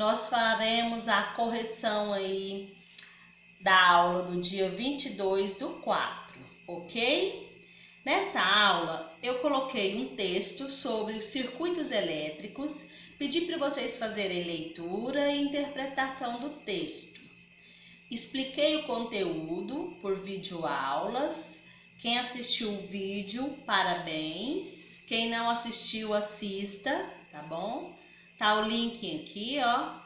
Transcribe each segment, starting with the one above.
nós faremos a correção aí da aula do dia 22/4, ok? Nessa aula, eu coloquei um texto sobre circuitos elétricos, pedi para vocês fazerem leitura e interpretação do texto. Expliquei o conteúdo por videoaulas. Quem assistiu o vídeo, parabéns. Quem não assistiu, assista, tá bom? Tá o link aqui, ó,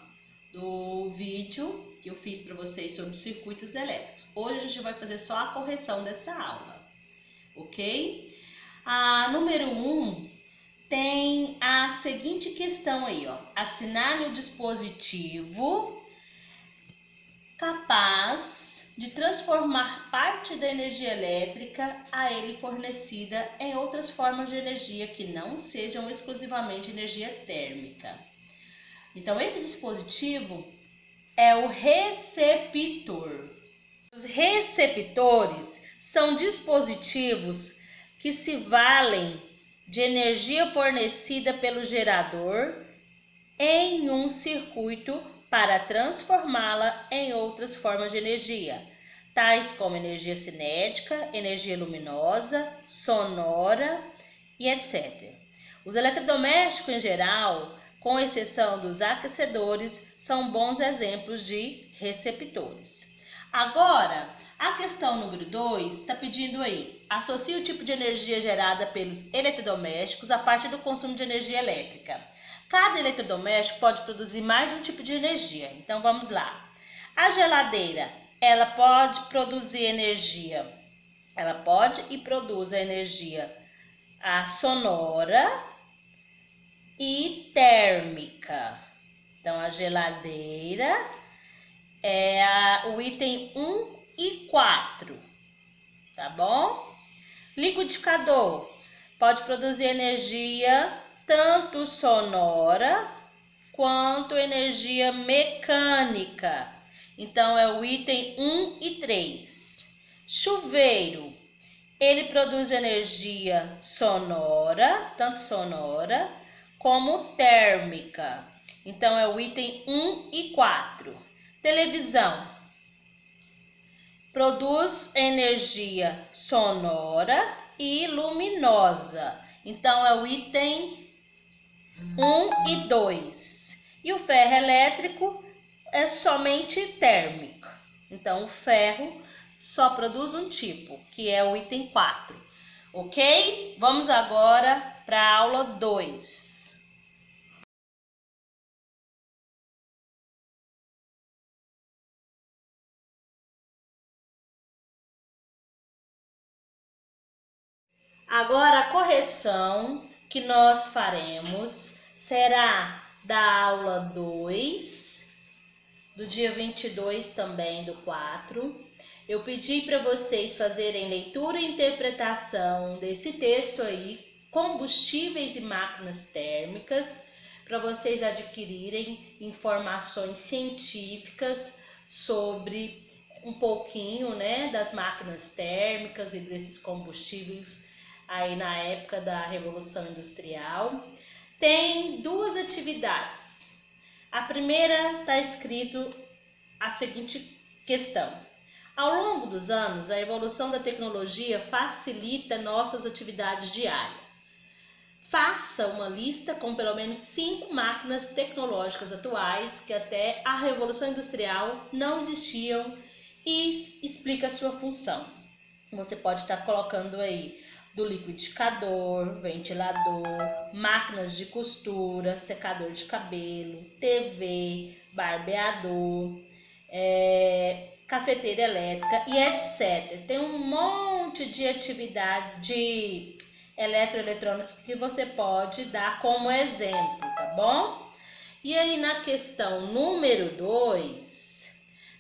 do vídeo que eu fiz para vocês sobre circuitos elétricos. Hoje a gente vai fazer só a correção dessa aula, ok? A número 1 tem a seguinte questão aí, ó. Assinale o dispositivo capaz de transformar parte da energia elétrica a ele fornecida em outras formas de energia que não sejam exclusivamente energia térmica. Então, esse dispositivo é o receptor. Os receptores são dispositivos que se valem de energia fornecida pelo gerador em um circuito para transformá-la em outras formas de energia, tais como energia cinética, energia luminosa, sonora e etc. Os eletrodomésticos em geral, com exceção dos aquecedores, são bons exemplos de receptores. Agora, a questão número 2 está pedindo aí, associe o tipo de energia gerada pelos eletrodomésticos a partir do consumo de energia elétrica. Cada eletrodoméstico pode produzir mais de um tipo de energia. Então, vamos lá. A geladeira, ela pode produzir energia. Ela pode e produz a energia sonora e térmica. Então, a geladeira é o item 1 e 4, tá bom? Liquidificador pode produzir energia tanto sonora quanto energia mecânica. Então, é o item 1 e 3. Chuveiro, ele produz energia sonora, tanto sonora como térmica. Então, é o item 1 e 4. Televisão, produz energia sonora e luminosa. Então, é o item 1 e 2. E o ferro elétrico é somente térmico. Então, o ferro só produz um tipo, que é o item 4. Ok? Vamos agora para a aula 2. Agora, a correção que nós faremos será da aula 2, do dia 22 também do 4. Eu pedi para vocês fazerem leitura e interpretação desse texto aí, combustíveis e máquinas térmicas, para vocês adquirirem informações científicas sobre um pouquinho, né, das máquinas térmicas e desses combustíveis aí na época da Revolução Industrial. Tem duas atividades. A primeira está escrito a seguinte questão: ao longo dos anos, a evolução da tecnologia facilita nossas atividades diárias. Faça uma lista com pelo menos 5 máquinas tecnológicas atuais que até a Revolução Industrial não existiam e explica a sua função. Você pode estar colocando aí do liquidificador, ventilador, máquinas de costura, secador de cabelo, TV, barbeador, cafeteira elétrica e etc. Tem um monte de atividades de eletroeletrônicos que você pode dar como exemplo, tá bom? E aí na questão número 2,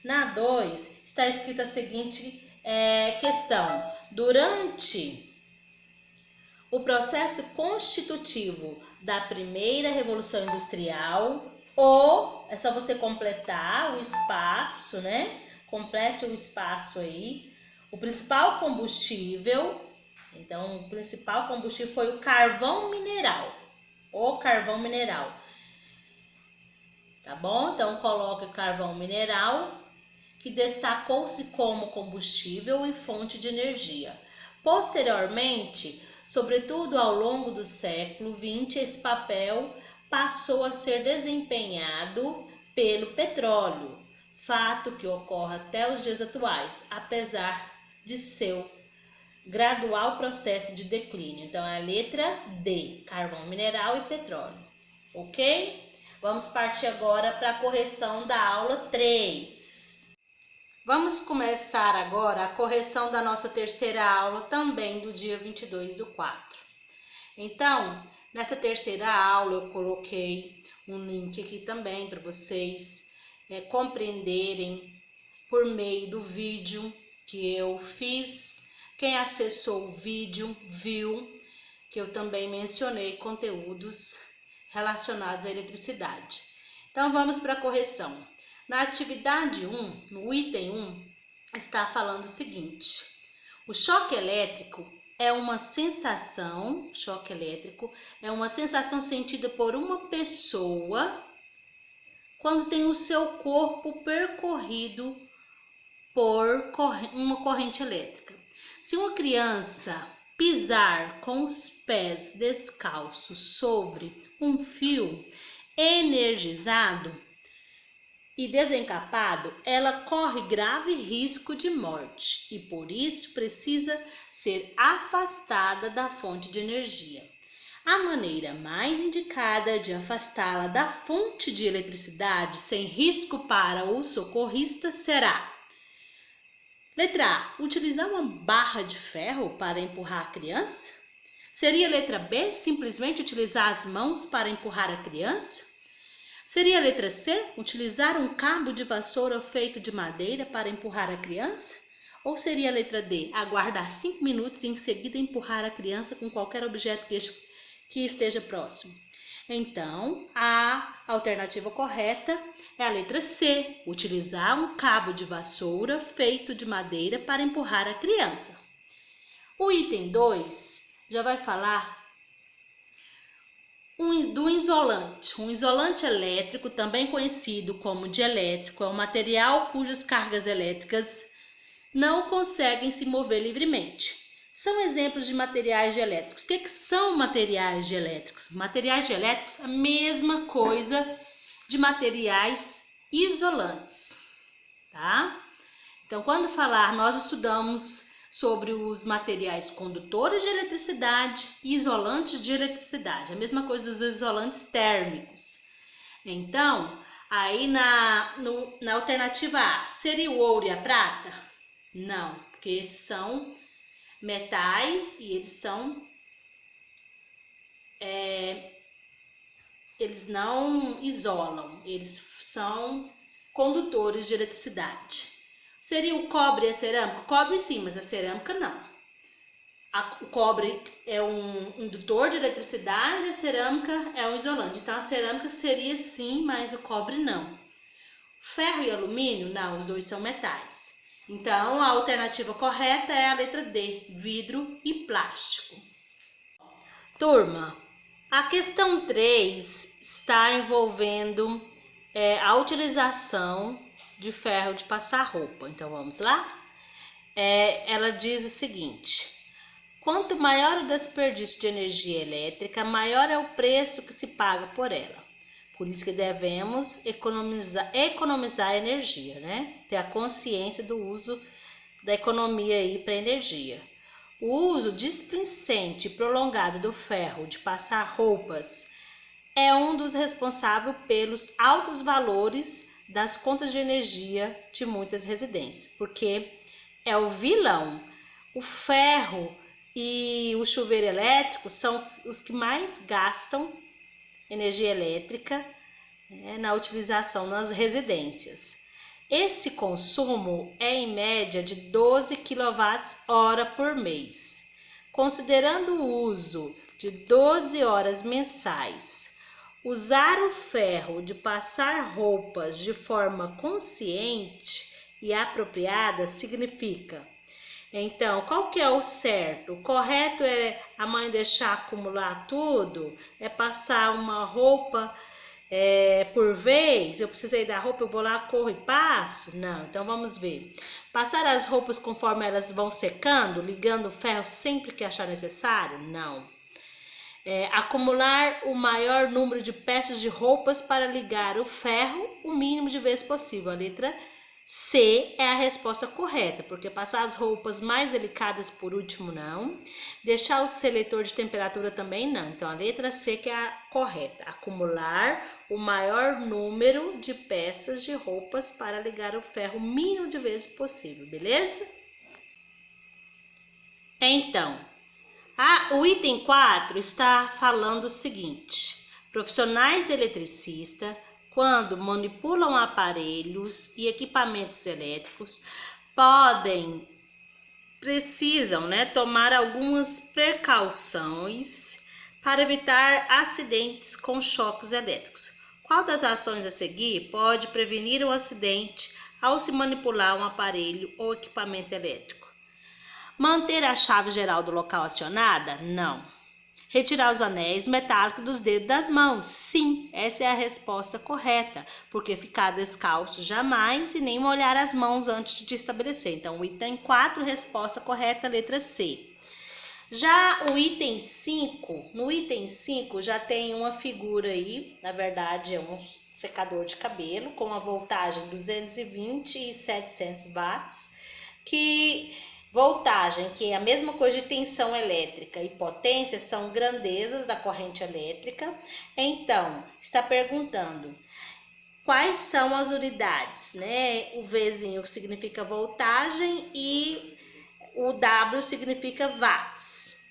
na 2 está escrita a seguinte questão: durante o processo constitutivo da primeira Revolução Industrial, ou é só você completar o espaço, né? Complete o espaço aí. O principal combustível, então o principal combustível foi o carvão mineral. O carvão mineral. tá bom? Então, coloque o carvão mineral, que destacou-se como combustível e fonte de energia. Posteriormente, sobretudo ao longo do século XX, esse papel passou a ser desempenhado pelo petróleo, fato que ocorre até os dias atuais, apesar de seu gradual processo de declínio. Então, é a letra D, carvão mineral e petróleo, ok? Vamos partir agora para a correção da aula 3. Vamos começar agora a correção da nossa terceira aula, também do dia 22/4. Então, nessa terceira aula eu coloquei um link aqui também para vocês compreenderem por meio do vídeo que eu fiz. Quem acessou o vídeo viu que eu também mencionei conteúdos relacionados à eletricidade. Então, vamos para a correção. Na atividade 1, no item 1, está falando o seguinte: o choque elétrico é uma sensação, sentida por uma pessoa quando tem o seu corpo percorrido por uma corrente elétrica. Se uma criança pisar com os pés descalços sobre um fio energizado e desencapado, ela corre grave risco de morte e por isso precisa ser afastada da fonte de energia. A maneira mais indicada de afastá-la da fonte de eletricidade sem risco para o socorrista será: letra A, utilizar uma barra de ferro para empurrar a criança? Seria letra B, simplesmente utilizar as mãos para empurrar a criança? Seria a letra C, utilizar um cabo de vassoura feito de madeira para empurrar a criança? Ou seria a letra D, aguardar 5 minutos e em seguida empurrar a criança com qualquer objeto que esteja próximo? Então, a alternativa correta é a letra C, utilizar um cabo de vassoura feito de madeira para empurrar a criança. O item 2 já vai falar do isolante. Um isolante elétrico, também conhecido como dielétrico, é um material cujas cargas elétricas não conseguem se mover livremente. São exemplos de materiais dielétricos. O que são materiais dielétricos? Materiais dielétricos é a mesma coisa de materiais isolantes, tá? Então, quando nós estudamos sobre os materiais condutores de eletricidade e isolantes de eletricidade, a mesma coisa dos isolantes térmicos. Então, aí na alternativa A, seria o ouro e a prata? Não, porque esses são metais e eles não isolam, eles são condutores de eletricidade. Seria o cobre e a cerâmica? O cobre sim, mas a cerâmica não. O cobre é um indutor de eletricidade, a cerâmica é um isolante. Então, a cerâmica seria sim, mas o cobre não. Ferro e alumínio? Não, os dois são metais. Então, a alternativa correta é a letra D, vidro e plástico. Turma, a questão 3 está envolvendo a utilização de ferro de passar roupa. Então, vamos lá? Ela diz o seguinte: quanto maior o desperdício de energia elétrica, maior é o preço que se paga por ela. Por isso que devemos economizar energia, né? Ter a consciência do uso da economia aí para energia. O uso displicente e prolongado do ferro de passar roupas é um dos responsáveis pelos altos valores das contas de energia de muitas residências, porque é o vilão. O ferro e o chuveiro elétrico são os que mais gastam energia elétrica na utilização nas residências. Esse consumo é em média de 12 kWh por mês. Considerando o uso de 12 horas mensais, usar o ferro de passar roupas de forma consciente e apropriada significa: então, qual que é o certo? O correto é a mãe deixar acumular tudo? É passar uma roupa por vez, eu precisei da roupa, eu vou lá, corro e passo? Não, então vamos ver. Passar as roupas conforme elas vão secando, ligando o ferro sempre que achar necessário? Não. Acumular o maior número de peças de roupas para ligar o ferro o mínimo de vezes possível. A letra C é a resposta correta, porque passar as roupas mais delicadas por último não. Deixar o seletor de temperatura também não. Então a letra C que é a correta. Acumular o maior número de peças de roupas para ligar o ferro o mínimo de vezes possível, beleza? Então, o item 4 está falando o seguinte: profissionais eletricistas, quando manipulam aparelhos e equipamentos elétricos, precisam, tomar algumas precauções para evitar acidentes com choques elétricos. Qual das ações a seguir pode prevenir um acidente ao se manipular um aparelho ou equipamento elétrico? Manter a chave geral do local acionada? Não. Retirar os anéis metálicos dos dedos das mãos? Sim, essa é a resposta correta, porque ficar descalço jamais e nem molhar as mãos antes de estabelecer. Então, o item 4, resposta correta, letra C. Já o item 5, no item 5 já tem uma figura aí, na verdade é um secador de cabelo com a voltagem 220 e 700 watts, voltagem, que é a mesma coisa de tensão elétrica, e potência são grandezas da corrente elétrica. Então, está perguntando quais são as unidades, O Vzinho significa voltagem e o W significa watts.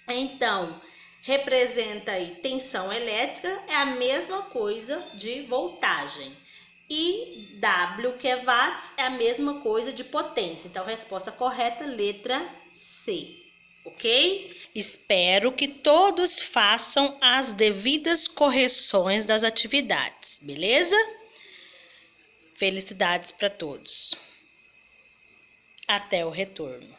Então, representa aí tensão elétrica, é a mesma coisa de voltagem. E W, que é watts, é a mesma coisa de potência. Então, resposta correta, letra C, ok? Espero que todos façam as devidas correções das atividades, beleza? Felicidades para todos. Até o retorno.